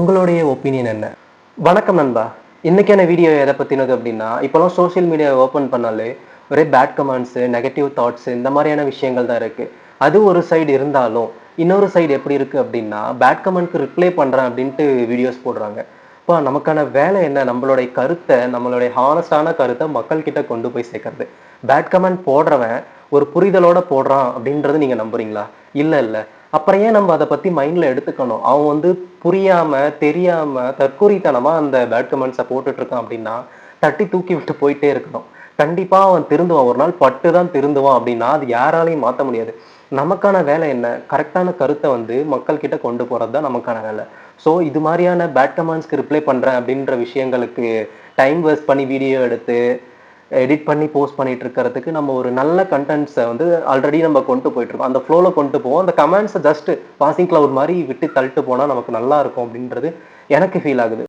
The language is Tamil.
உங்களுடைய ஒப்பீனியன் என்ன? வணக்கம் நண்பா. இன்னைக்கான வீடியோ எத பத்தினது அப்டின்னா, இப்போலாம் சோசியல் மீடியா ஓப்பன் பண்ணாலே ஒரே பேட் கமெண்ட்ஸு, நெகட்டிவ் தாட்ஸு இந்த மாரியான விஷயங்கள் தான் இருக்கு. அது ஒரு சைடு இருந்தாலும், இன்னொரு சைடு எப்படி இருக்கு அப்டின்னா, பேட் கமெண்ட்க்கு ரிப்ளை பண்றேன் அப்டின்ட்டு வீடியோஸ் போடுறாங்க. அப்ப நமக்கான வேலை என்ன? நம்மளுடைய கருத்த, நம்மளுடைய ஹானஸ்ட்டான கருத்த மக்கள் கிட்ட கொண்டு போய் சேர்க்கறது. பேட் கமெண்ட் போடுறவன் ஒரு புரிதலோட போடுறான் அப்டின்றத நீங்க நம்புறீங்களா? இல்ல. அப்புறம் ஏன் நம்ம அத பத்தி மைண்ட்ல எடுத்துக்கணும்? அவன் வந்து புரியாம, தெரியாம, தற்குறித்தனமா அந்த பேட் கமெண்ட்ஸ போட்டுட்டு இருக்கான் அப்டின்னா, தட்டி தூக்கி விட்டு போயிட்டே இருக்கணும். கண்டிப்பா அவன் திருந்துவான். ஒரு நாள் பட்டு தான் திருந்துவான் அப்டின்னா, அது யாராலயும் மாத்த முடியாது. நமக்கான வேலை என்ன? கரெக்ட்டான கருத்த வந்து மக்கள் கிட்ட கொண்டு போறது தான் நமக்கான வேல. ஸோ இது மாரியான பேட் கமெண்ட்ஸ்க்கு ரிப்ளை பண்றேன் அப்டின்ற விஷயங்களுக்கு டைம் வேஸ்ட் பண்ணி வீடியோ எடுத்து, எடிட் பண்ணி போஸ்ட் பண்ணிட்டு இருக்கிறதுக்கு நம்ம ஒரு நல்ல கன்டென்ட்ஸ வந்து ஆல்ரெடி நம்ம கொண்டு போயிட்டுருக்கோம். அந்த ஃப்ளோல கொண்டு போவோம். அந்த கமெண்ட்ஸ ஜஸ்ட் பாசிங் கிளவுட் மாரி விட்டு தள்ளிட்டு போனா நமக்கு நல்லா இருக்கும் அப்டின்றது எனக்கு ஃபீல் ஆகுது.